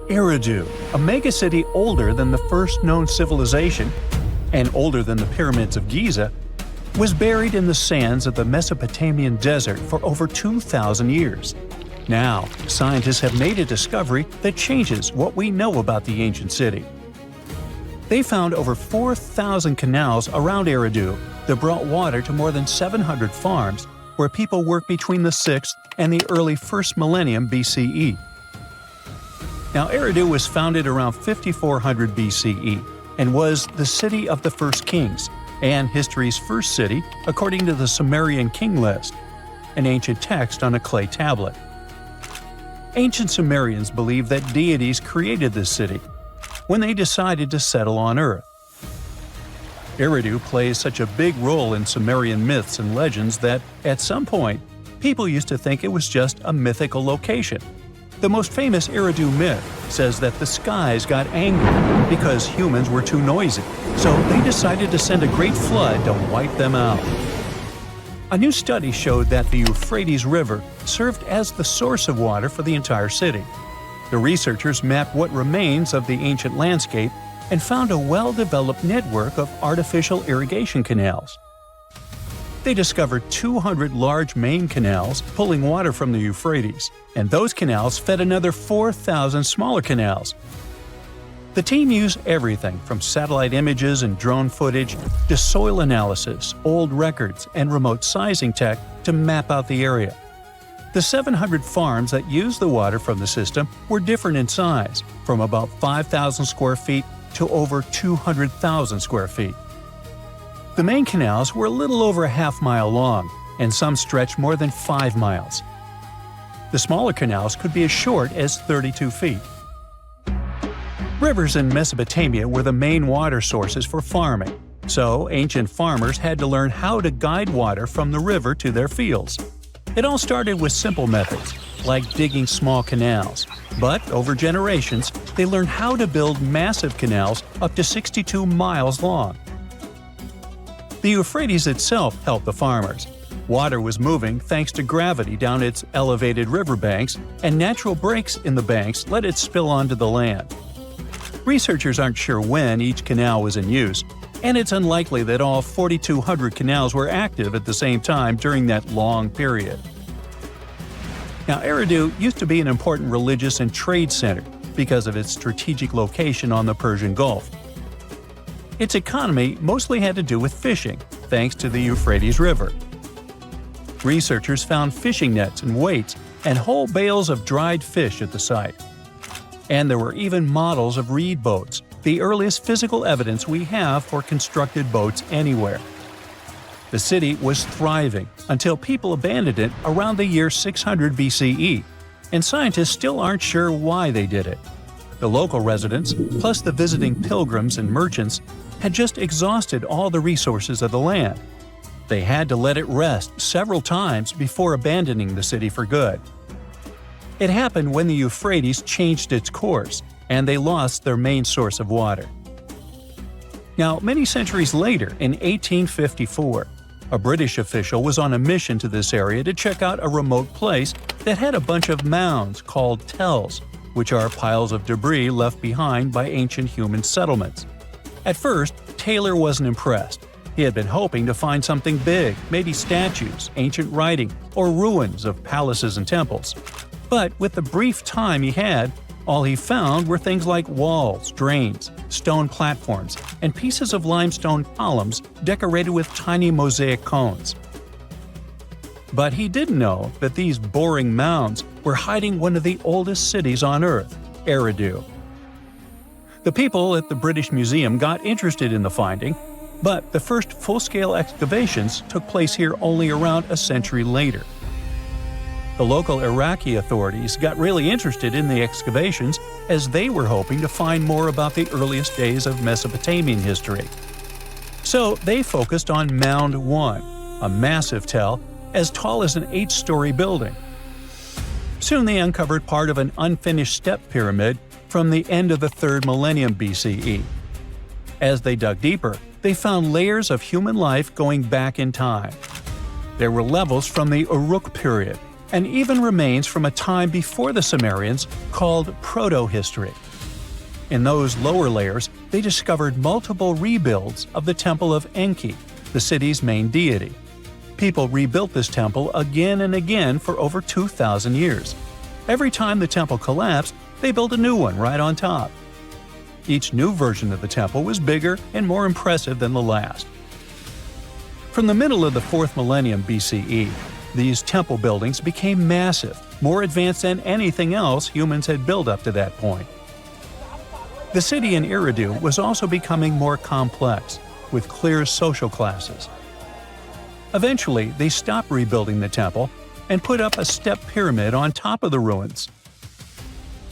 Eridu, a megacity older than the first known civilization and older than the pyramids of Giza, was buried in the sands of the Mesopotamian desert for over 2,000 years. Now, scientists have made a discovery that changes what we know about the ancient city. They found over 4,000 canals around Eridu that brought water to more than 700 farms where people worked between the 6th and the early 1st millennium BCE. Now, Eridu was founded around 5400 BCE and was the city of the first kings and history's first city according to the Sumerian king list, an ancient text on a clay tablet. Ancient Sumerians believed that deities created this city when they decided to settle on Earth. Eridu plays such a big role in Sumerian myths and legends that, at some point, people used to think it was just a mythical location. The most famous Eridu myth says that the skies got angry because humans were too noisy, so they decided to send a great flood to wipe them out. A new study showed that the Euphrates River served as the source of water for the entire city. The researchers mapped what remains of the ancient landscape and found a well-developed network of artificial irrigation canals. They discovered 200 large main canals pulling water from the Euphrates, and those canals fed another 4,000 smaller canals. The team used everything from satellite images and drone footage to soil analysis, old records, and remote sizing tech to map out the area. The 700 farms that used the water from the system were different in size, from about 5,000 square feet to over 200,000 square feet. The main canals were a little over a half-mile long, and some stretched more than 5 miles. The smaller canals could be as short as 32 feet. Rivers in Mesopotamia were the main water sources for farming, so ancient farmers had to learn how to guide water from the river to their fields. It all started with simple methods, like digging small canals, but over generations, they learned how to build massive canals up to 62 miles long. The Euphrates itself helped the farmers. Water was moving thanks to gravity down its elevated riverbanks, and natural breaks in the banks let it spill onto the land. Researchers aren't sure when each canal was in use, and it's unlikely that all 4,200 canals were active at the same time during that long period. Now, Eridu used to be an important religious and trade center because of its strategic location on the Persian Gulf. Its economy mostly had to do with fishing, thanks to the Euphrates River. Researchers found fishing nets and weights and whole bales of dried fish at the site. And there were even models of reed boats, the earliest physical evidence we have for constructed boats anywhere. The city was thriving until people abandoned it around the year 600 BCE, and scientists still aren't sure why they did it. The local residents, plus the visiting pilgrims and merchants, had just exhausted all the resources of the land. They had to let it rest several times before abandoning the city for good. It happened when the Euphrates changed its course, and they lost their main source of water. Now, many centuries later, in 1854, a British official was on a mission to this area to check out a remote place that had a bunch of mounds called tells, which are piles of debris left behind by ancient human settlements. At first, Taylor wasn't impressed. He had been hoping to find something big, maybe statues, ancient writing, or ruins of palaces and temples. But with the brief time he had, all he found were things like walls, drains, stone platforms, and pieces of limestone columns decorated with tiny mosaic cones. But he didn't know that these boring mounds were hiding one of the oldest cities on Earth, Eridu. The people at the British Museum got interested in the finding, but the first full-scale excavations took place here only around a century later. The local Iraqi authorities got really interested in the excavations as they were hoping to find more about the earliest days of Mesopotamian history. So they focused on Mound 1, a massive tell as tall as an 8-story building. Soon they uncovered part of an unfinished step pyramid from the end of the 3rd millennium BCE. As they dug deeper, they found layers of human life going back in time. There were levels from the Uruk period, and even remains from a time before the Sumerians called proto-history. In those lower layers, they discovered multiple rebuilds of the Temple of Enki, the city's main deity. People rebuilt this temple again and again for over 2,000 years. Every time the temple collapsed, they built a new one right on top. Each new version of the temple was bigger and more impressive than the last. From the middle of the 4th millennium BCE, these temple buildings became massive, more advanced than anything else humans had built up to that point. The city in Eridu was also becoming more complex, with clear social classes. Eventually, they stopped rebuilding the temple and put up a step pyramid on top of the ruins.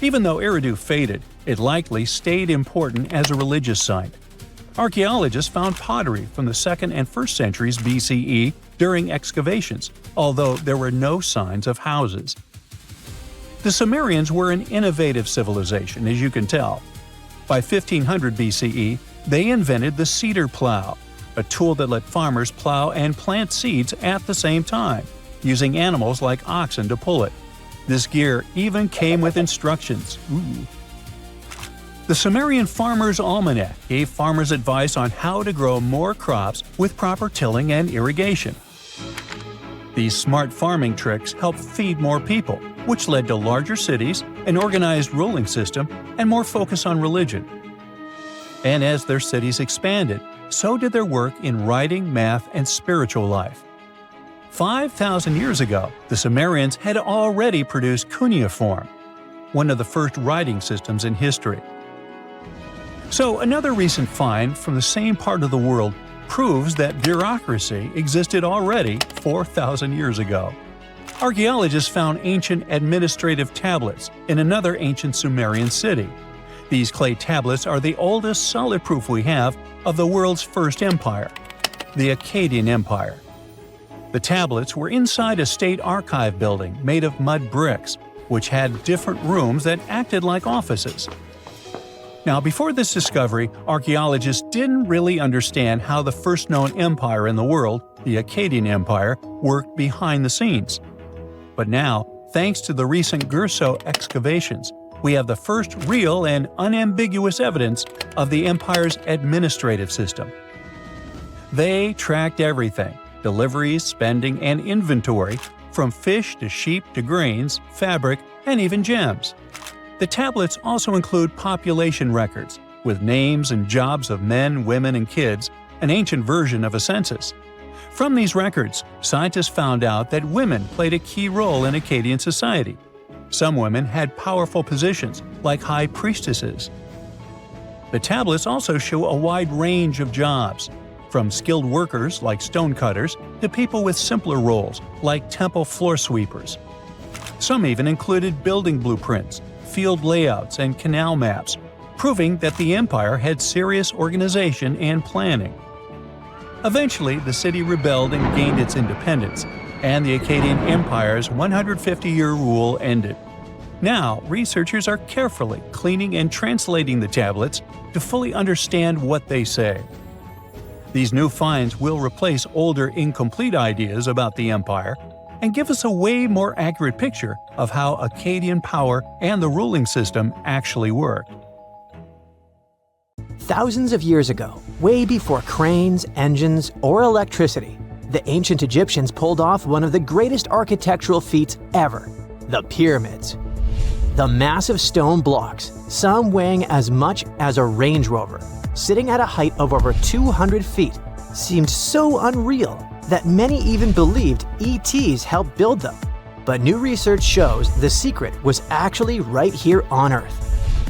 Even though Eridu faded, it likely stayed important as a religious site. Archaeologists found pottery from the 2nd and 1st centuries BCE during excavations, although there were no signs of houses. The Sumerians were an innovative civilization, as you can tell. By 1500 BCE, they invented the cedar plow, a tool that let farmers plow and plant seeds at the same time, using animals like oxen to pull it. This gear even came with instructions. Ooh. The Sumerian Farmer's Almanac gave farmers advice on how to grow more crops with proper tilling and irrigation. These smart farming tricks helped feed more people, which led to larger cities, an organized ruling system, and more focus on religion. And as their cities expanded, so did their work in writing, math, and spiritual life. 5,000 years ago, the Sumerians had already produced cuneiform, one of the first writing systems in history. So another recent find from the same part of the world proves that bureaucracy existed already 4,000 years ago. Archaeologists found ancient administrative tablets in another ancient Sumerian city. These clay tablets are the oldest solid proof we have of the world's first empire, the Akkadian Empire. The tablets were inside a state archive building made of mud bricks, which had different rooms that acted like offices. Now, before this discovery, archaeologists didn't really understand how the first known empire in the world, the Akkadian Empire, worked behind the scenes. But now, thanks to the recent Gerso excavations, we have the first real and unambiguous evidence of the empire's administrative system. They tracked everything – deliveries, spending, and inventory, from fish to sheep to grains, fabric, and even gems. The tablets also include population records, with names and jobs of men, women, and kids, an ancient version of a census. From these records, scientists found out that women played a key role in Akkadian society. Some women had powerful positions, like high priestesses. The tablets also show a wide range of jobs, from skilled workers like stonecutters to people with simpler roles like temple floor sweepers. Some even included building blueprints, field layouts, and canal maps, proving that the empire had serious organization and planning. Eventually, the city rebelled and gained its independence, and the Akkadian Empire's 150-year rule ended. Now, researchers are carefully cleaning and translating the tablets to fully understand what they say. These new finds will replace older, incomplete ideas about the empire and give us a way more accurate picture of how Akkadian power and the ruling system actually worked. Thousands of years ago, way before cranes, engines, or electricity, the ancient Egyptians pulled off one of the greatest architectural feats ever: the pyramids. The massive stone blocks, some weighing as much as a Range Rover, sitting at a height of over 200 feet, seemed so unreal that many even believed ETs helped build them. But new research shows the secret was actually right here on Earth.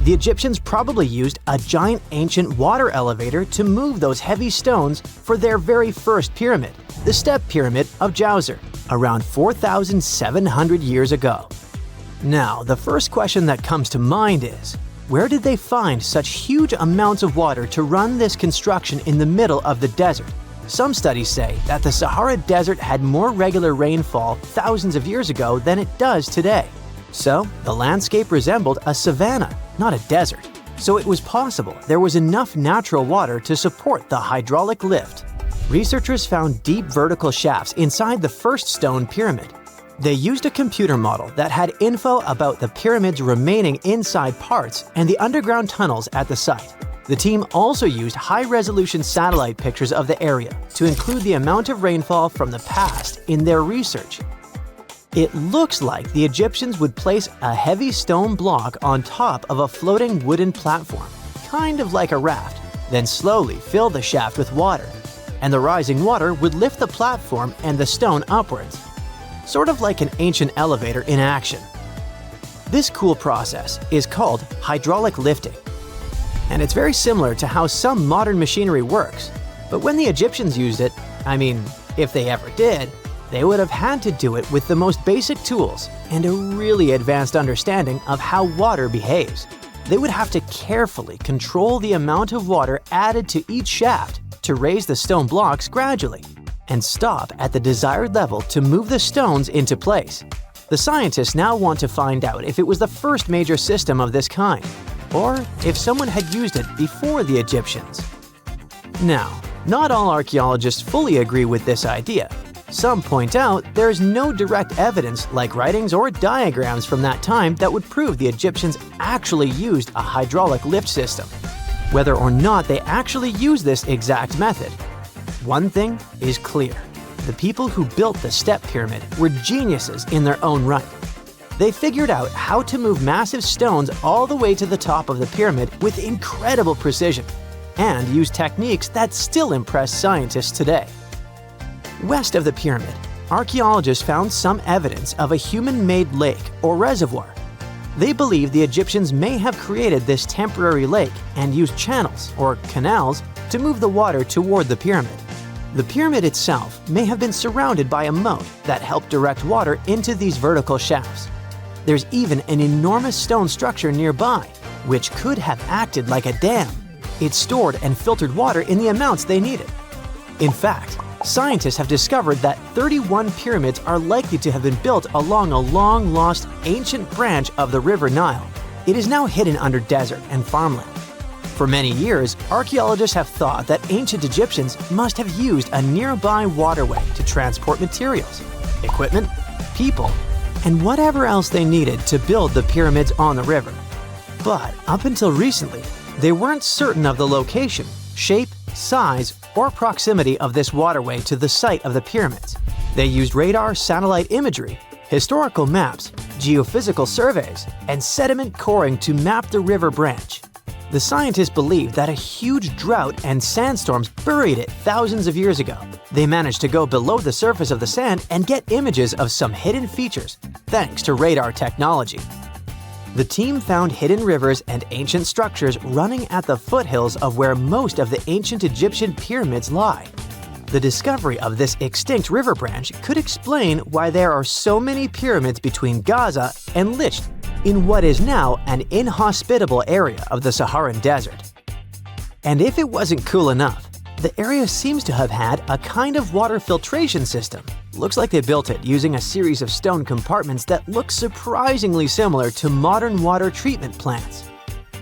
The Egyptians probably used a giant ancient water elevator to move those heavy stones for their very first pyramid, the Step Pyramid of Djoser, around 4,700 years ago. Now, the first question that comes to mind is, where did they find such huge amounts of water to run this construction in the middle of the desert? Some studies say that the Sahara Desert had more regular rainfall thousands of years ago than it does today. So, the landscape resembled a savanna, not a desert. So it was possible there was enough natural water to support the hydraulic lift. Researchers found deep vertical shafts inside the first stone pyramid. They used a computer model that had info about the pyramid's remaining inside parts and the underground tunnels at the site. The team also used high-resolution satellite pictures of the area to include the amount of rainfall from the past in their research. It looks like the Egyptians would place a heavy stone block on top of a floating wooden platform, kind of like a raft, then slowly fill the shaft with water, and the rising water would lift the platform and the stone upwards, sort of like an ancient elevator in action. This cool process is called hydraulic lifting, and it's very similar to how some modern machinery works, but when the Egyptians used it, if they ever did, they would have had to do it with the most basic tools and a really advanced understanding of how water behaves. They would have to carefully control the amount of water added to each shaft to raise the stone blocks gradually and stop at the desired level to move the stones into place. The scientists now want to find out if it was the first major system of this kind, or if someone had used it before the Egyptians. Now, not all archaeologists fully agree with this idea. Some point out there's no direct evidence like writings or diagrams from that time that would prove the Egyptians actually used a hydraulic lift system, whether or not they actually used this exact method. One thing is clear. The people who built the step pyramid were geniuses in their own right. They figured out how to move massive stones all the way to the top of the pyramid with incredible precision, and used techniques that still impress scientists today. West of the pyramid, archaeologists found some evidence of a human-made lake or reservoir. They believe the Egyptians may have created this temporary lake and used channels or canals to move the water toward the pyramid. The pyramid itself may have been surrounded by a moat that helped direct water into these vertical shafts. There's even an enormous stone structure nearby, which could have acted like a dam. It stored and filtered water in the amounts they needed. In fact, scientists have discovered that 31 pyramids are likely to have been built along a long-lost ancient branch of the River Nile. It is now hidden under desert and farmland. For many years, archaeologists have thought that ancient Egyptians must have used a nearby waterway to transport materials, equipment, people, and whatever else they needed to build the pyramids on the river. But up until recently, they weren't certain of the location, shape, size, or proximity of this waterway to the site of the pyramids. They used radar satellite imagery, historical maps, geophysical surveys, and sediment coring to map the river branch. The scientists believe that a huge drought and sandstorms buried it thousands of years ago. They managed to go below the surface of the sand and get images of some hidden features, thanks to radar technology. The team found hidden rivers and ancient structures running at the foothills of where most of the ancient Egyptian pyramids lie. The discovery of this extinct river branch could explain why there are so many pyramids between Giza and Licht in what is now an inhospitable area of the Saharan desert. And if it wasn't cool enough, the area seems to have had a kind of water filtration system. Looks like they built it using a series of stone compartments that look surprisingly similar to modern water treatment plants.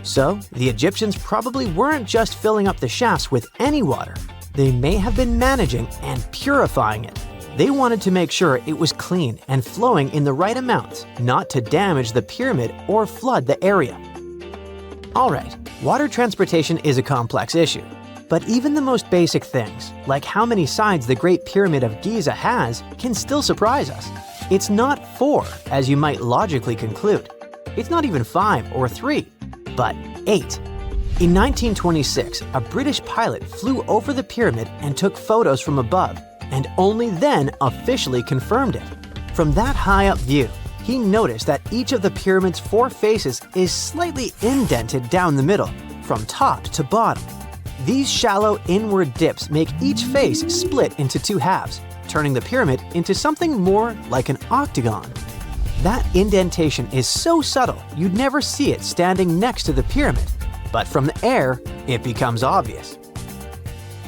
So, the Egyptians probably weren't just filling up the shafts with any water. They may have been managing and purifying it. They wanted to make sure it was clean and flowing in the right amounts, not to damage the pyramid or flood the area. Alright, water transportation is a complex issue. But even the most basic things, like how many sides the Great Pyramid of Giza has, can still surprise us. It's not 4, as you might logically conclude. It's not even 5 or 3, but 8. In 1926, a British pilot flew over the pyramid and took photos from above, and only then officially confirmed it. From that high-up view, he noticed that each of the pyramid's 4 faces is slightly indented down the middle, from top to bottom. These shallow inward dips make each face split into 2 halves, turning the pyramid into something more like an octagon. That indentation is so subtle you'd never see it standing next to the pyramid, but from the air, it becomes obvious.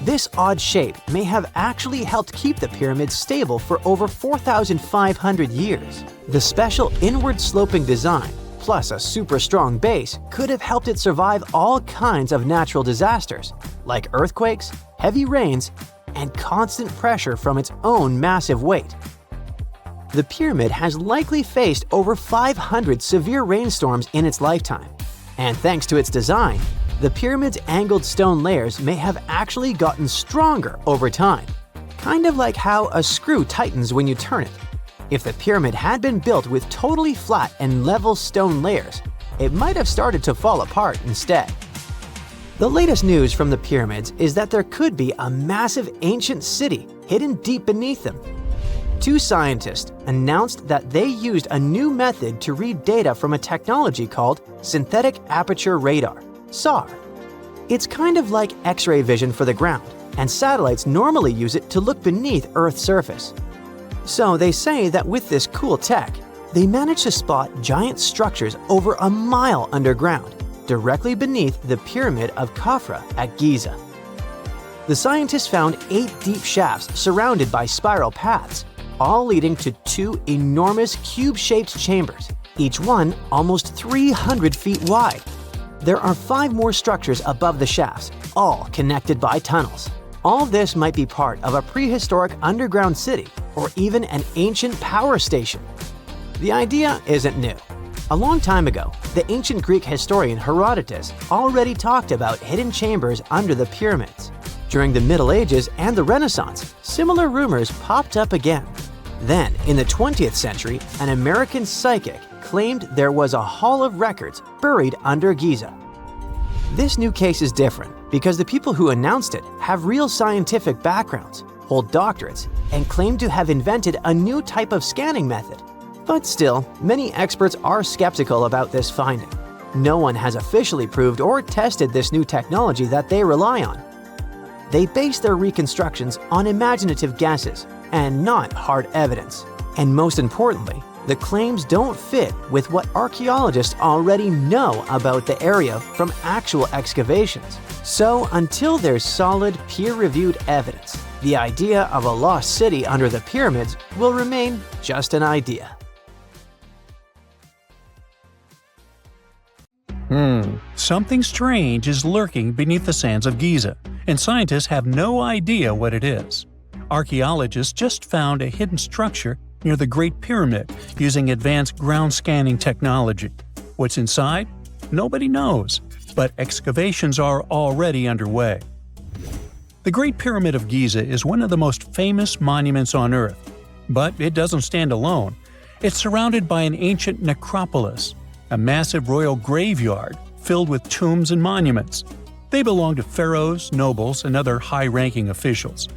This odd shape may have actually helped keep the pyramid stable for over 4,500 years. The special inward-sloping design, plus a super strong base, could have helped it survive all kinds of natural disasters, like earthquakes, heavy rains, and constant pressure from its own massive weight. The pyramid has likely faced over 500 severe rainstorms in its lifetime. And thanks to its design, the pyramid's angled stone layers may have actually gotten stronger over time, kind of like how a screw tightens when you turn it. If the pyramid had been built with totally flat and level stone layers, it might have started to fall apart instead. The latest news from the pyramids is that there could be a massive ancient city hidden deep beneath them. Two scientists announced that they used a new method to read data from a technology called synthetic aperture radar, SAR. It's kind of like X-ray vision for the ground, and satellites normally use it to look beneath Earth's surface. So they say that with this cool tech, they managed to spot giant structures over a mile underground, directly beneath the Pyramid of Khafra at Giza. The scientists found 8 deep shafts surrounded by spiral paths, all leading to 2 enormous cube-shaped chambers, each one almost 300 feet wide. There are 5 more structures above the shafts, all connected by tunnels. All this might be part of a prehistoric underground city or even an ancient power station. The idea isn't new. A long time ago, the ancient Greek historian Herodotus already talked about hidden chambers under the pyramids. During the Middle Ages and the Renaissance, similar rumors popped up again. Then, in the 20th century, an American psychic claimed there was a hall of records buried under Giza. This new case is different because the people who announced it have real scientific backgrounds, hold doctorates, and claim to have invented a new type of scanning method. But still, many experts are skeptical about this finding. No one has officially proved or tested this new technology that they rely on. They base their reconstructions on imaginative guesses and not hard evidence. And most importantly, the claims don't fit with what archaeologists already know about the area from actual excavations. So until there's solid, peer-reviewed evidence, the idea of a lost city under the pyramids will remain just an idea. Something strange is lurking beneath the sands of Giza, and scientists have no idea what it is. Archaeologists just found a hidden structure near the Great Pyramid using advanced ground scanning technology. What's inside? Nobody knows, but excavations are already underway. The Great Pyramid of Giza is one of the most famous monuments on Earth, but it doesn't stand alone. It's surrounded by an ancient necropolis, a massive royal graveyard filled with tombs and monuments. They belong to pharaohs, nobles, and other high-ranking officials.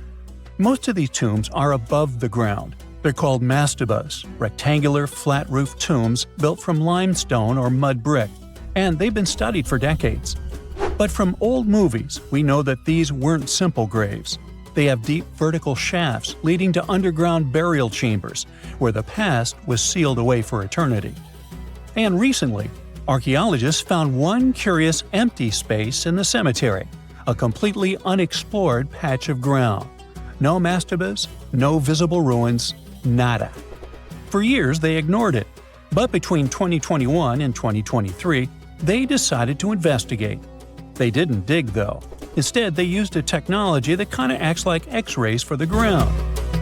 Most of these tombs are above the ground. They're called mastabas, rectangular, flat-roofed tombs built from limestone or mud brick, and they've been studied for decades. But from old movies, we know that these weren't simple graves. They have deep vertical shafts leading to underground burial chambers, where the past was sealed away for eternity. And recently, archaeologists found one curious empty space in the cemetery, a completely unexplored patch of ground. No mastabas, no visible ruins, nada. For years they ignored it, but between 2021 and 2023, they decided to investigate. They didn't dig though. Instead, they used a technology that kind of acts like X-rays for the ground.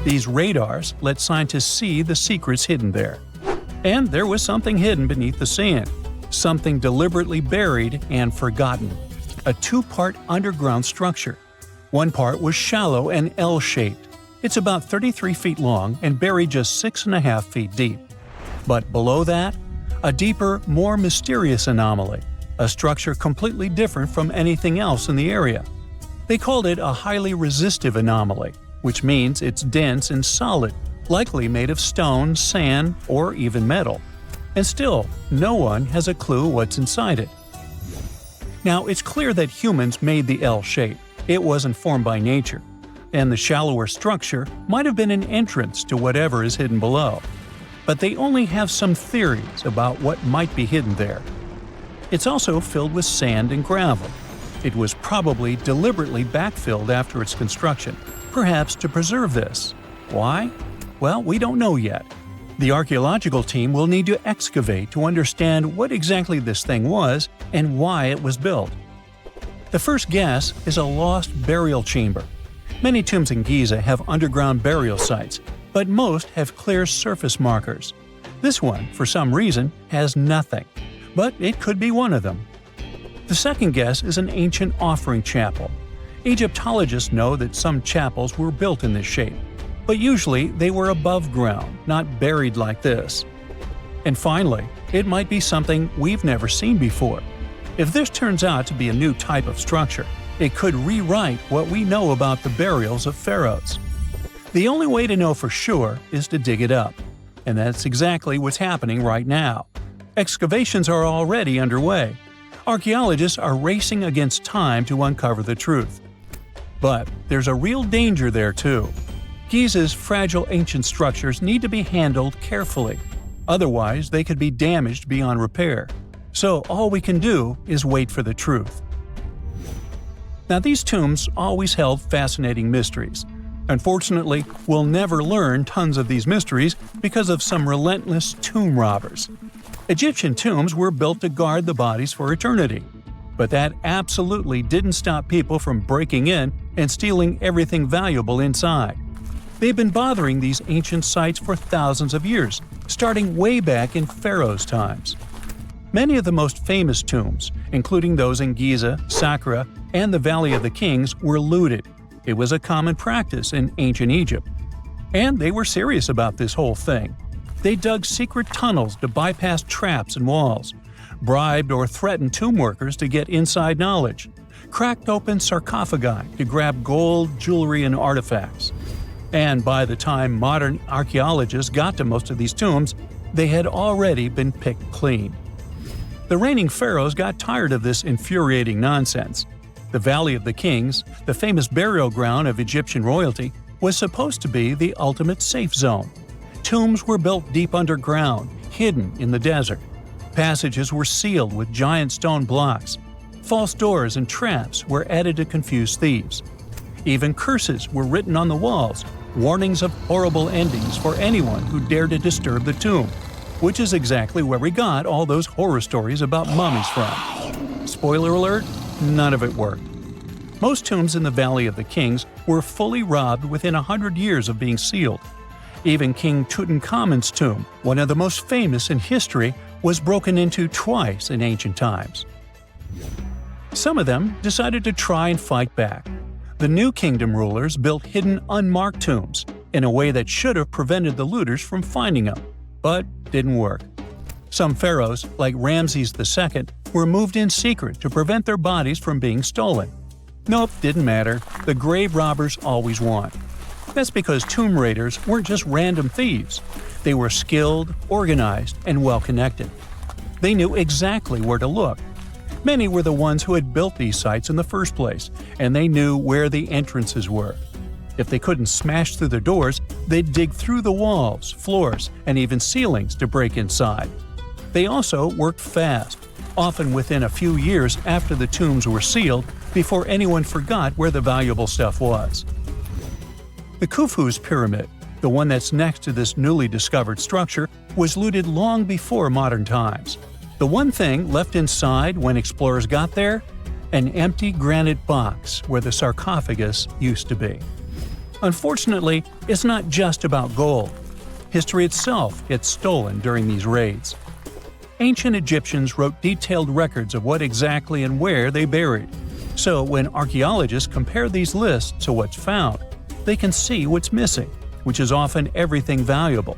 These radars let scientists see the secrets hidden there. And there was something hidden beneath the sand, something deliberately buried and forgotten. A 2-part underground structure. One part was shallow and L-shaped. It's about 33 feet long and buried just 6.5 feet deep. But below that, a deeper, more mysterious anomaly, a structure completely different from anything else in the area. They called it a highly resistive anomaly, which means it's dense and solid, likely made of stone, sand, or even metal. And still, no one has a clue what's inside it. Now, it's clear that humans made the L shape. It wasn't formed by nature. And the shallower structure might have been an entrance to whatever is hidden below. But they only have some theories about what might be hidden there. It's also filled with sand and gravel. It was probably deliberately backfilled after its construction, perhaps to preserve this. Why? Well, we don't know yet. The archaeological team will need to excavate to understand what exactly this thing was and why it was built. The first guess is a lost burial chamber. Many tombs in Giza have underground burial sites, but most have clear surface markers. This one, for some reason, has nothing, but it could be one of them. The second guess is an ancient offering chapel. Egyptologists know that some chapels were built in this shape, but usually they were above ground, not buried like this. And finally, it might be something we've never seen before. If this turns out to be a new type of structure, it could rewrite what we know about the burials of pharaohs. The only way to know for sure is to dig it up, and that's exactly what's happening right now. Excavations are already underway. Archaeologists are racing against time to uncover the truth. But there's a real danger there too. Giza's fragile ancient structures need to be handled carefully. Otherwise, they could be damaged beyond repair. So all we can do is wait for the truth. Now, these tombs always held fascinating mysteries. Unfortunately, we'll never learn tons of these mysteries because of some relentless tomb robbers. Egyptian tombs were built to guard the bodies for eternity. But that absolutely didn't stop people from breaking in and stealing everything valuable inside. They've been bothering these ancient sites for thousands of years, starting way back in Pharaoh's times. Many of the most famous tombs, including those in Giza, Saqqara, and the Valley of the Kings, were looted. It was a common practice in ancient Egypt. And they were serious about this whole thing. They dug secret tunnels to bypass traps and walls, bribed or threatened tomb workers to get inside knowledge, cracked open sarcophagi to grab gold, jewelry, and artifacts. And by the time modern archaeologists got to most of these tombs, they had already been picked clean. The reigning pharaohs got tired of this infuriating nonsense. The Valley of the Kings, the famous burial ground of Egyptian royalty, was supposed to be the ultimate safe zone. Tombs were built deep underground, hidden in the desert. Passages were sealed with giant stone blocks. False doors and traps were added to confuse thieves. Even curses were written on the walls, warnings of horrible endings for anyone who dared to disturb the tomb, which is exactly where we got all those horror stories about mummies from. Spoiler alert, none of it worked. Most tombs in the Valley of the Kings were fully robbed within 100 years of being sealed. Even King Tutankhamun's tomb, one of the most famous in history, was broken into twice in ancient times. Some of them decided to try and fight back. The New Kingdom rulers built hidden unmarked tombs in a way that should have prevented the looters from finding them, but didn't work. Some pharaohs, like Ramses II, were moved in secret to prevent their bodies from being stolen. Nope, didn't matter. The grave robbers always won. That's because tomb raiders weren't just random thieves. They were skilled, organized, and well-connected. They knew exactly where to look. Many were the ones who had built these sites in the first place, and they knew where the entrances were. If they couldn't smash through the doors, they'd dig through the walls, floors, and even ceilings to break inside. They also worked fast, often within a few years after the tombs were sealed, before anyone forgot where the valuable stuff was. The Khufu's pyramid, the one that's next to this newly discovered structure, was looted long before modern times. The one thing left inside when explorers got there? An empty granite box where the sarcophagus used to be. Unfortunately, it's not just about gold. History itself gets stolen during these raids. Ancient Egyptians wrote detailed records of what exactly and where they buried. So when archaeologists compare these lists to what's found, they can see what's missing, which is often everything valuable.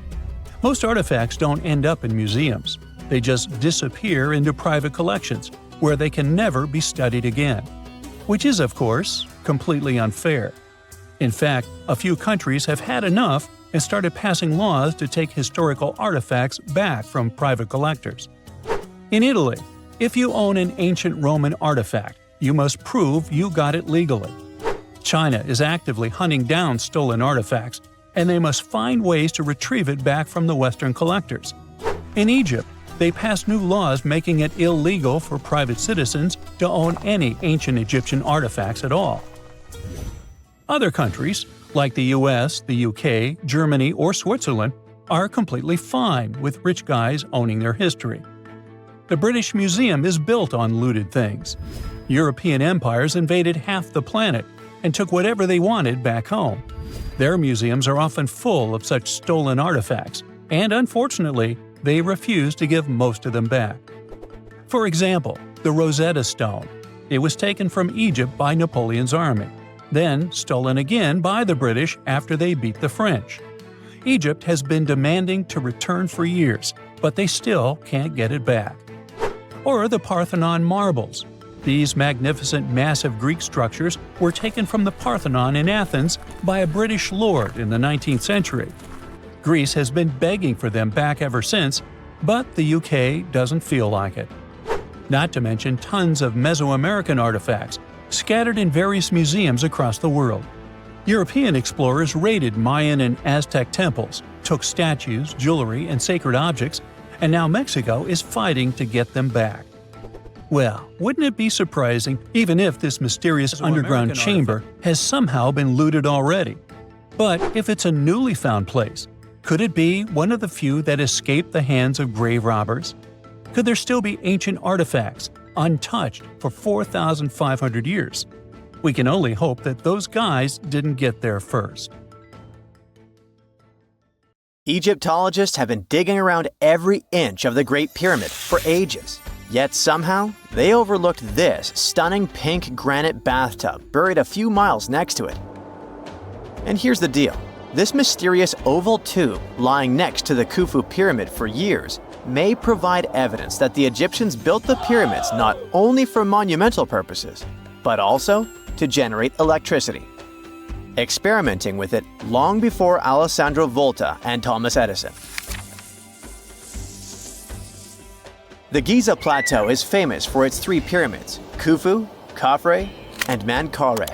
Most artifacts don't end up in museums. They just disappear into private collections, where they can never be studied again. Which is, of course, completely unfair. In fact, a few countries have had enough and started passing laws to take historical artifacts back from private collectors. In Italy, if you own an ancient Roman artifact, you must prove you got it legally. China is actively hunting down stolen artifacts, and they must find ways to retrieve it back from the Western collectors. In Egypt, they passed new laws making it illegal for private citizens to own any ancient Egyptian artifacts at all. Other countries, like the US, the UK, Germany, or Switzerland, are completely fine with rich guys owning their history. The British Museum is built on looted things. European empires invaded half the planet and took whatever they wanted back home. Their museums are often full of such stolen artifacts, and unfortunately, they refuse to give most of them back. For example, the Rosetta Stone. It was taken from Egypt by Napoleon's army, then stolen again by the British after they beat the French. Egypt has been demanding to return for years, but they still can't get it back. Or the Parthenon marbles. These magnificent massive Greek structures were taken from the Parthenon in Athens by a British lord in the 19th century. Greece has been begging for them back ever since, but the UK doesn't feel like it. Not to mention tons of Mesoamerican artifacts scattered in various museums across the world. European explorers raided Mayan and Aztec temples, took statues, jewelry, and sacred objects, and now Mexico is fighting to get them back. Well, wouldn't it be surprising even if this mysterious underground chamber has somehow been looted already? But if it's a newly found place, could it be one of the few that escaped the hands of grave robbers? Could there still be ancient artifacts, untouched for 4,500 years? We can only hope that those guys didn't get there first. Egyptologists have been digging around every inch of the Great Pyramid for ages. Yet somehow, they overlooked this stunning pink granite bathtub buried a few miles next to it. And here's the deal. This mysterious oval tube lying next to the Khufu pyramid for years may provide evidence that the Egyptians built the pyramids not only for monumental purposes, but also to generate electricity, experimenting with it long before Alessandro Volta and Thomas Edison. The Giza Plateau is famous for its three pyramids, Khufu, Khafre, and Menkaure.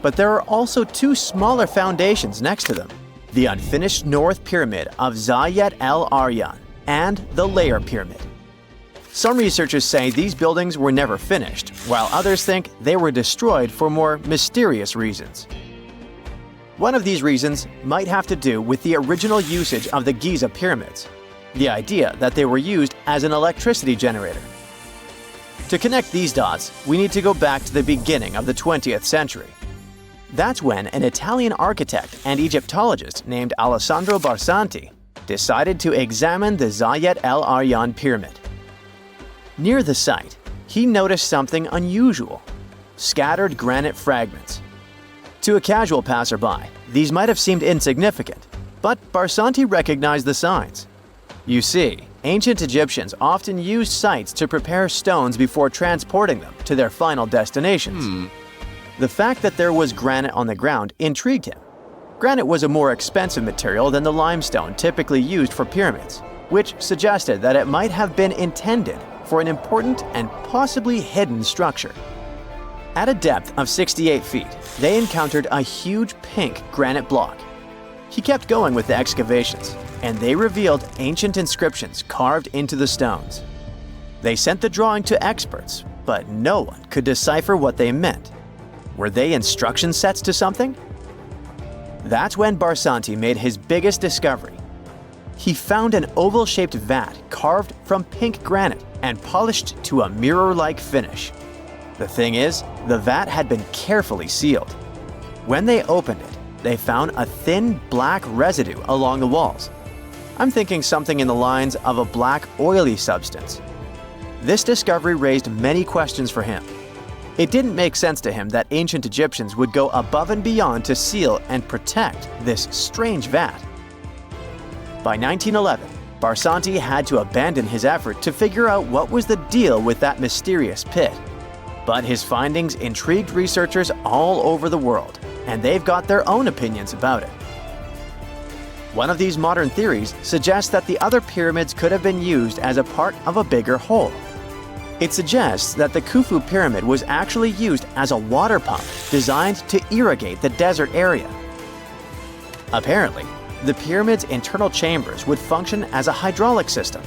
But there are also two smaller foundations next to them, the unfinished North Pyramid of Zayet el Aryan and the Layer Pyramid. Some researchers say these buildings were never finished, while others think they were destroyed for more mysterious reasons. One of these reasons might have to do with the original usage of the Giza pyramids, the idea that they were used as an electricity generator. To connect these dots, we need to go back to the beginning of the 20th century. That's when an Italian architect and Egyptologist named Alessandro Barsanti decided to examine the Zayet el Aryan pyramid. Near the site, he noticed something unusual: scattered granite fragments. To a casual passerby, these might have seemed insignificant, but Barsanti recognized the signs. You see, ancient Egyptians often used sites to prepare stones before transporting them to their final destinations. The fact that there was granite on the ground intrigued him. Granite was a more expensive material than the limestone typically used for pyramids, which suggested that it might have been intended for an important and possibly hidden structure. At a depth of 68 feet, they encountered a huge pink granite block. He kept going with the excavations, and they revealed ancient inscriptions carved into the stones. They sent the drawing to experts, but no one could decipher what they meant. Were they instruction sets to something? That's when Barsanti made his biggest discovery. He found an oval-shaped vat carved from pink granite and polished to a mirror-like finish. The thing is, the vat had been carefully sealed. When they opened it, they found a thin black residue along the walls. I'm thinking something in the lines of a black oily substance. This discovery raised many questions for him. It didn't make sense to him that ancient Egyptians would go above and beyond to seal and protect this strange vat. By 1911, Barsanti had to abandon his effort to figure out what was the deal with that mysterious pit. But his findings intrigued researchers all over the world, and they've got their own opinions about it. One of these modern theories suggests that the other pyramids could have been used as a part of a bigger whole. It suggests that the Khufu pyramid was actually used as a water pump designed to irrigate the desert area. Apparently, the pyramid's internal chambers would function as a hydraulic system.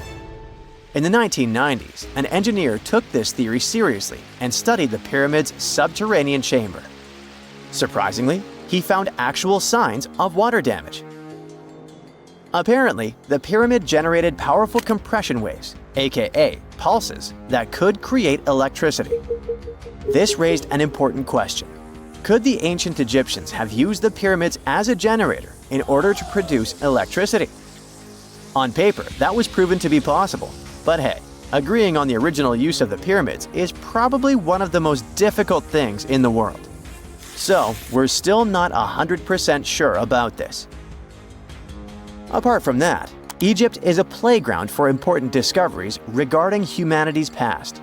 In the 1990s, an engineer took this theory seriously and studied the pyramid's subterranean chamber. Surprisingly, he found actual signs of water damage. Apparently, the pyramid generated powerful compression waves, aka pulses, that could create electricity. This raised an important question. Could the ancient Egyptians have used the pyramids as a generator in order to produce electricity? On paper, that was proven to be possible, but hey, agreeing on the original use of the pyramids is probably one of the most difficult things in the world. So, we're still not 100% sure about this. Apart from that, Egypt is a playground for important discoveries regarding humanity's past.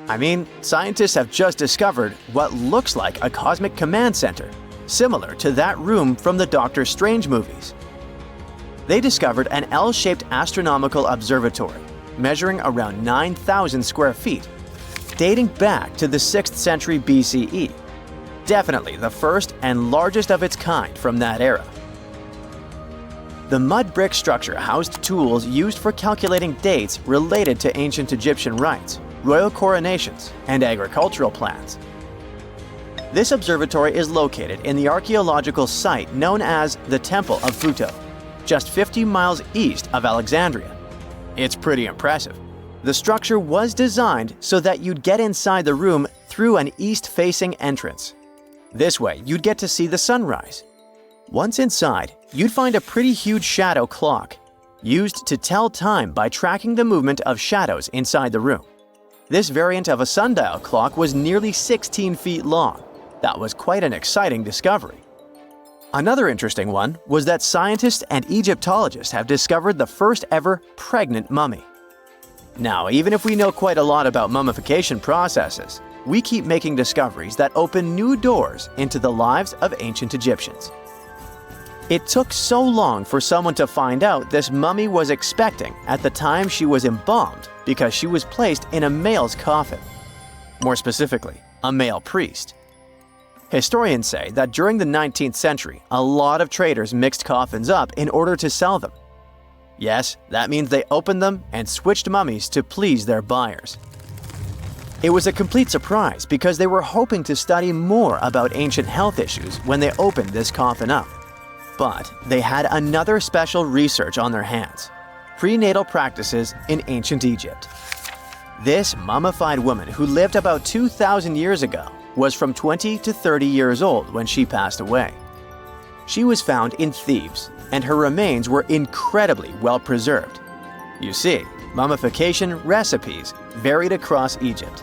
I mean, scientists have just discovered what looks like a cosmic command center, similar to that room from the Doctor Strange movies. They discovered an L-shaped astronomical observatory, measuring around 9,000 square feet, dating back to the 6th century BCE. Definitely the first and largest of its kind from that era. The mud brick structure housed tools used for calculating dates related to ancient Egyptian rites, royal coronations, and agricultural plans. This observatory is located in the archaeological site known as the Temple of Phuto, just 50 miles east of Alexandria. It's pretty impressive. The structure was designed so that you'd get inside the room through an east-facing entrance. This way, you'd get to see the sunrise. Once inside, you'd find a pretty huge shadow clock, used to tell time by tracking the movement of shadows inside the room. This variant of a sundial clock was nearly 16 feet long. That was quite an exciting discovery. Another interesting one was that scientists and Egyptologists have discovered the first ever pregnant mummy. Now, even if we know quite a lot about mummification processes, we keep making discoveries that open new doors into the lives of ancient Egyptians. It took so long for someone to find out this mummy was expecting at the time she was embalmed because she was placed in a male's coffin. More specifically, a male priest. Historians say that during the 19th century, a lot of traders mixed coffins up in order to sell them. Yes, that means they opened them and switched mummies to please their buyers. It was a complete surprise because they were hoping to study more about ancient health issues when they opened this coffin up. But they had another special research on their hands: prenatal practices in ancient Egypt. This mummified woman who lived about 2,000 years ago was from 20 to 30 years old when she passed away. She was found in Thebes, and her remains were incredibly well preserved. You see, mummification recipes varied across Egypt.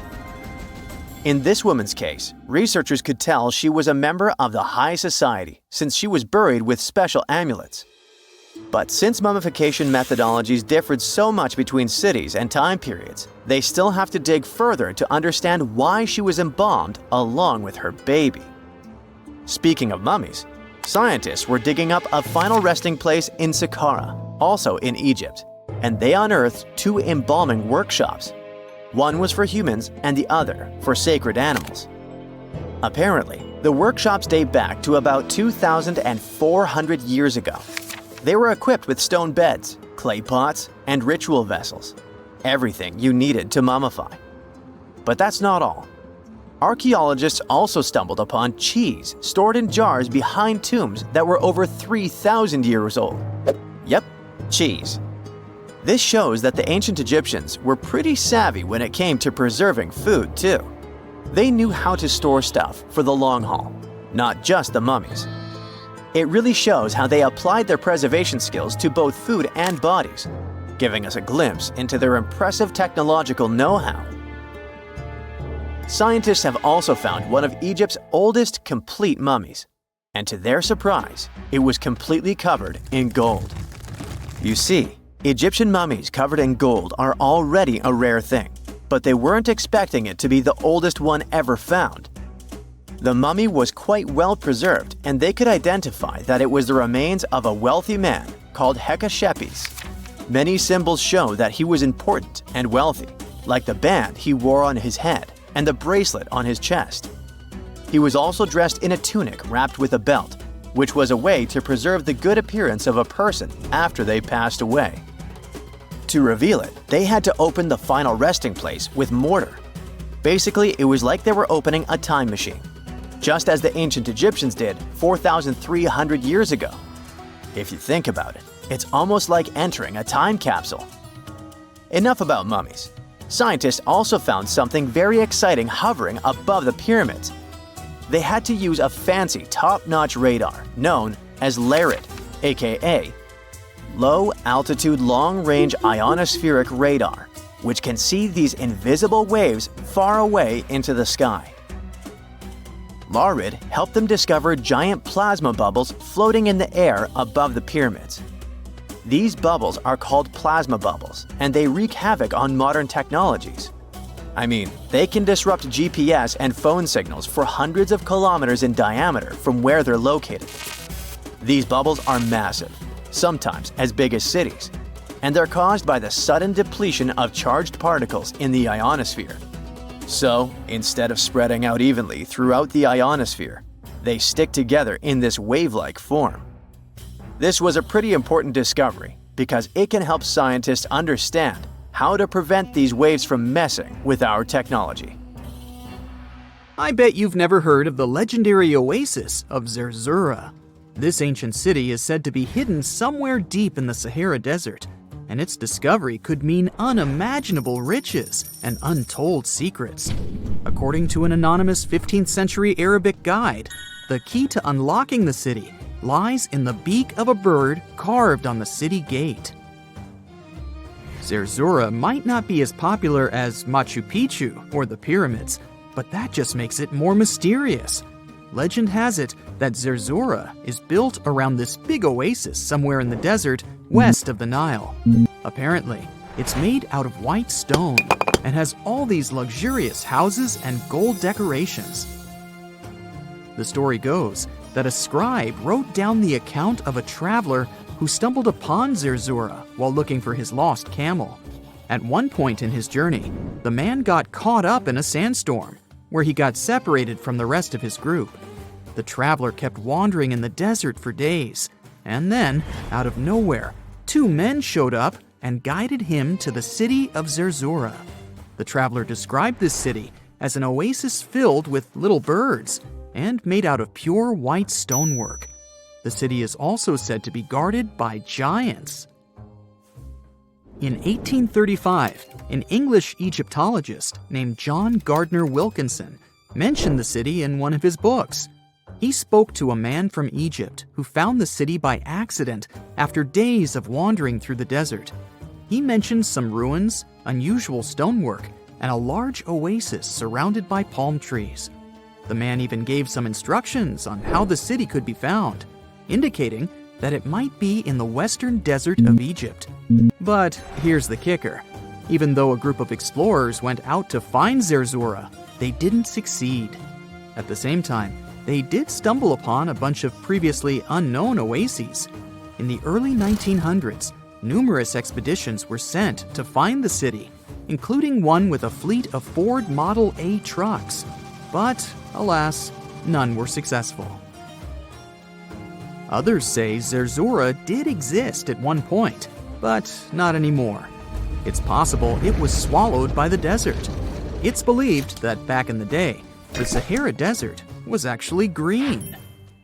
In this woman's case, researchers could tell she was a member of the high society since she was buried with special amulets. But since mummification methodologies differed so much between cities and time periods, they still have to dig further to understand why she was embalmed along with her baby. Speaking of mummies, scientists were digging up a final resting place in Saqqara, also in Egypt, and they unearthed two embalming workshops. One was for humans and the other for sacred animals. Apparently, the workshops date back to about 2,400 years ago. They were equipped with stone beds, clay pots, and ritual vessels. Everything you needed to mummify. But that's not all. Archaeologists also stumbled upon cheese stored in jars behind tombs that were over 3,000 years old. Yep, cheese. This shows that the ancient Egyptians were pretty savvy when it came to preserving food, too. They knew how to store stuff for the long haul, not just the mummies. It really shows how they applied their preservation skills to both food and bodies, giving us a glimpse into their impressive technological know-how. Scientists have also found one of Egypt's oldest complete mummies, and to their surprise, it was completely covered in gold. You see, Egyptian mummies covered in gold are already a rare thing, but they weren't expecting it to be the oldest one ever found. The mummy was quite well preserved, and they could identify that it was the remains of a wealthy man called Hekashepes. Many symbols show that he was important and wealthy, like the band he wore on his head and the bracelet on his chest. He was also dressed in a tunic wrapped with a belt, which was a way to preserve the good appearance of a person after they passed away. To reveal it, they had to open the final resting place with mortar. Basically, it was like they were opening a time machine, just as the ancient Egyptians did 4,300 years ago. If you think about it, it's almost like entering a time capsule. Enough about mummies. Scientists also found something very exciting hovering above the pyramids. they had to use a fancy top-notch radar known as LARID, aka Low Altitude Long Range Ionospheric Radar, which can see these invisible waves far away into the sky. LARID helped them discover giant plasma bubbles floating in the air above the pyramids. These bubbles are called plasma bubbles, and they wreak havoc on modern technologies. I mean, they can disrupt GPS and phone signals for hundreds of kilometers in diameter from where they're located. These bubbles are massive, sometimes as big as cities, and they're caused by the sudden depletion of charged particles in the ionosphere. So, instead of spreading out evenly throughout the ionosphere, they stick together in this wave-like form. This was a pretty important discovery because it can help scientists understand how to prevent these waves from messing with our technology. I bet you've never heard of the legendary oasis of Zerzura. This ancient city is said to be hidden somewhere deep in the Sahara Desert, and its discovery could mean unimaginable riches and untold secrets. According to an anonymous 15th century Arabic guide, the key to unlocking the city lies in the beak of a bird carved on the city gate. Zerzura might not be as popular as Machu Picchu or the pyramids, but that just makes it more mysterious. Legend has it that Zerzura is built around this big oasis somewhere in the desert west of the Nile. Apparently, it's made out of white stone and has all these luxurious houses and gold decorations. The story goes that a scribe wrote down the account of a traveler who stumbled upon Zerzura while looking for his lost camel. At one point in his journey, the man got caught up in a sandstorm, where he got separated from the rest of his group. The traveler kept wandering in the desert for days, and then, out of nowhere, two men showed up and guided him to the city of Zerzura. The traveler described this city as an oasis filled with little birds and made out of pure white stonework. The city is also said to be guarded by giants. In 1835, an English Egyptologist named John Gardner Wilkinson mentioned the city in one of his books. He spoke to a man from Egypt who found the city by accident after days of wandering through the desert. He mentioned some ruins, unusual stonework, and a large oasis surrounded by palm trees. The man even gave some instructions on how the city could be found, indicating that it might be in the western desert of Egypt. But here's the kicker. Even though a group of explorers went out to find Zerzura, they didn't succeed. At the same time, they did stumble upon a bunch of previously unknown oases. In the early 1900s, numerous expeditions were sent to find the city, including one with a fleet of Ford Model A trucks. But, alas, none were successful. Others say Zerzura did exist at one point, but not anymore. It's possible it was swallowed by the desert. It's believed that back in the day, the Sahara Desert was actually green.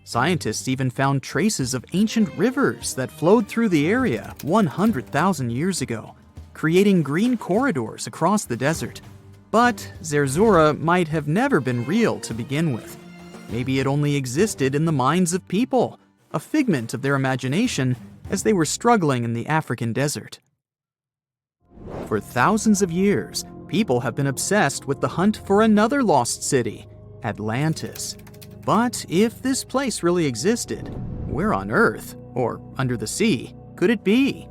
Scientists even found traces of ancient rivers that flowed through the area 100,000 years ago, creating green corridors across the desert. But Zerzura might have never been real to begin with. Maybe it only existed in the minds of people, a figment of their imagination as they were struggling in the African desert. For thousands of years, people have been obsessed with the hunt for another lost city, Atlantis. But if this place really existed, where on Earth, or under the sea, could it be?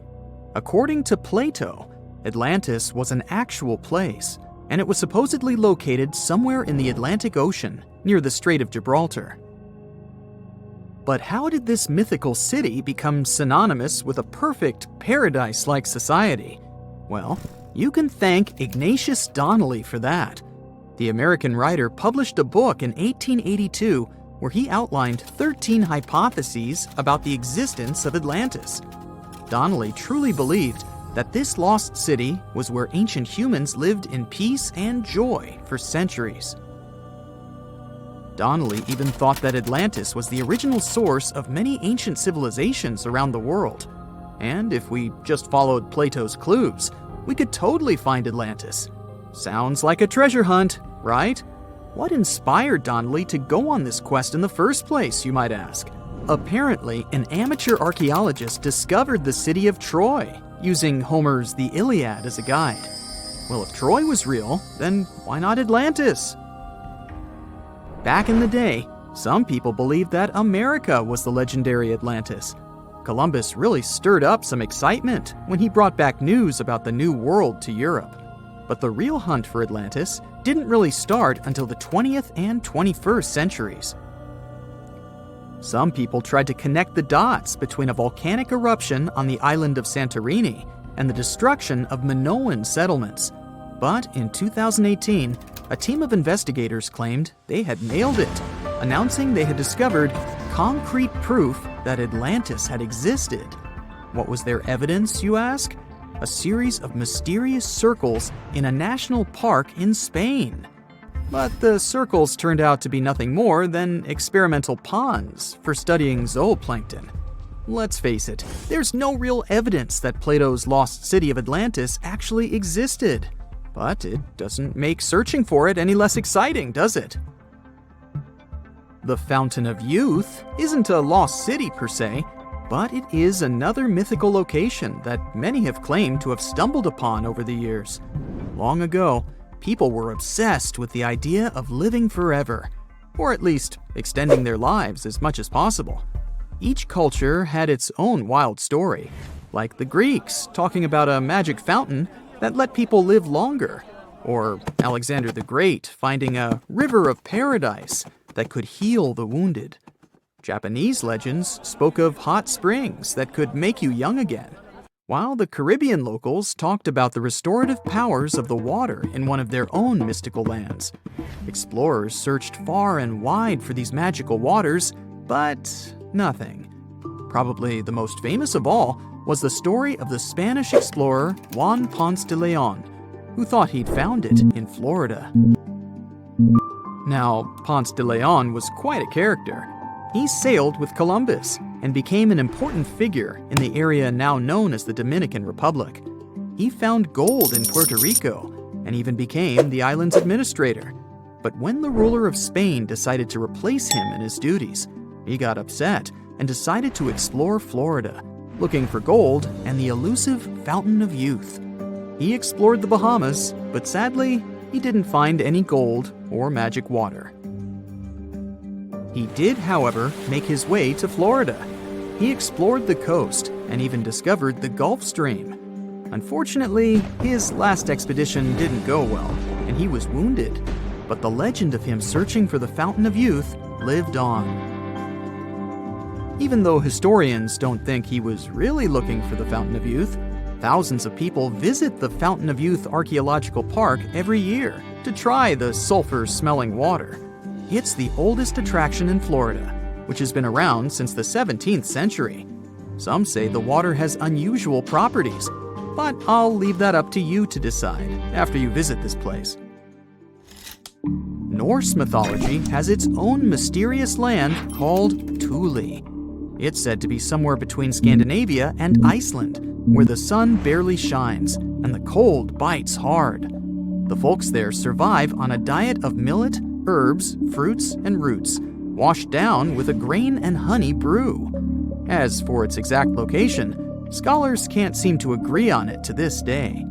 According to Plato, Atlantis was an actual place, and it was supposedly located somewhere in the Atlantic Ocean, near the Strait of Gibraltar. But how did this mythical city become synonymous with a perfect, paradise-like society? Well, you can thank Ignatius Donnelly for that. The American writer published a book in 1882 where he outlined 13 hypotheses about the existence of Atlantis. Donnelly truly believed that this lost city was where ancient humans lived in peace and joy for centuries. Donnelly even thought that Atlantis was the original source of many ancient civilizations around the world. And if we just followed Plato's clues, we could totally find Atlantis. Sounds like a treasure hunt, right? What inspired Donnelly to go on this quest in the first place, you might ask? Apparently, an amateur archaeologist discovered the city of Troy, using Homer's The Iliad as a guide. Well, if Troy was real, then why not Atlantis? Back in the day, some people believed that America was the legendary Atlantis. Columbus really stirred up some excitement when he brought back news about the New World to Europe. But the real hunt for Atlantis didn't really start until the 20th and 21st centuries. Some people tried to connect the dots between a volcanic eruption on the island of Santorini and the destruction of Minoan settlements. But in 2018, a team of investigators claimed they had nailed it, announcing they had discovered concrete proof that Atlantis had existed. What was their evidence, you ask? A series of mysterious circles in a national park in Spain. But the circles turned out to be nothing more than experimental ponds for studying zooplankton. Let's face it, there's no real evidence that Plato's lost city of Atlantis actually existed. But it doesn't make searching for it any less exciting, does it? The Fountain of Youth isn't a lost city per se, but it is another mythical location that many have claimed to have stumbled upon over the years. Long ago, people were obsessed with the idea of living forever, or at least extending their lives as much as possible. Each culture had its own wild story, like the Greeks talking about a magic fountain that let people live longer, or Alexander the Great finding a river of paradise that could heal the wounded. Japanese legends spoke of hot springs that could make you young again, while the Caribbean locals talked about the restorative powers of the water in one of their own mystical lands. Explorers searched far and wide for these magical waters, but nothing. Probably the most famous of all was the story of the Spanish explorer Juan Ponce de Leon, who thought he'd found it in Florida. Now, Ponce de Leon was quite a character. He sailed with Columbus and became an important figure in the area now known as the Dominican Republic. He found gold in Puerto Rico and even became the island's administrator. But when the ruler of Spain decided to replace him in his duties, he got upset and decided to explore Florida, looking for gold and the elusive Fountain of Youth. He explored the Bahamas, but sadly, he didn't find any gold or magic water. He did, however, make his way to Florida. He explored the coast and even discovered the Gulf Stream. Unfortunately, his last expedition didn't go well, and he was wounded. But the legend of him searching for the Fountain of Youth lived on. Even though historians don't think he was really looking for the Fountain of Youth, thousands of people visit the Fountain of Youth Archaeological Park every year to try the sulfur-smelling water. It's the oldest attraction in Florida, which has been around since the 17th century. Some say the water has unusual properties, but I'll leave that up to you to decide after you visit this place. Norse mythology has its own mysterious land called Thule. It's said to be somewhere between Scandinavia and Iceland, where the sun barely shines and the cold bites hard. The folks there survive on a diet of millet, herbs, fruits, and roots, washed down with a grain and honey brew. As for its exact location, scholars can't seem to agree on it to this day.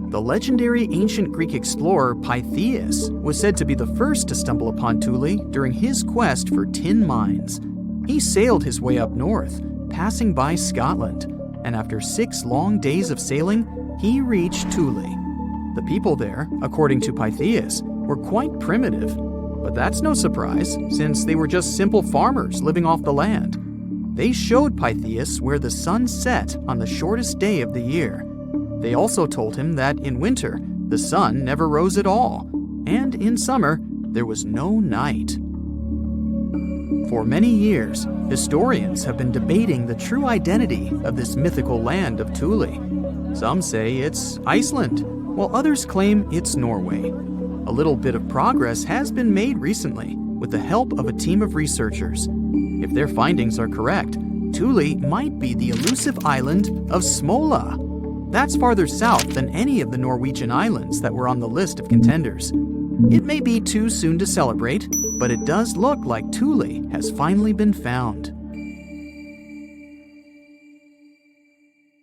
The legendary ancient Greek explorer Pytheas was said to be the first to stumble upon Thule during his quest for tin mines. He sailed his way up north, passing by Scotland, and after 6 long days of sailing, he reached Thule. The people there, according to Pytheas, were quite primitive, but that's no surprise since they were just simple farmers living off the land. They showed Pytheas where the sun set on the shortest day of the year. They also told him that in winter, the sun never rose at all, and in summer, there was no night. For many years, historians have been debating the true identity of this mythical land of Thule. Some say it's Iceland, while others claim it's Norway. A little bit of progress has been made recently with the help of a team of researchers. If their findings are correct, Thule might be the elusive island of Smola. That's farther south than any of the Norwegian islands that were on the list of contenders. It may be too soon to celebrate, but it does look like Thule has finally been found.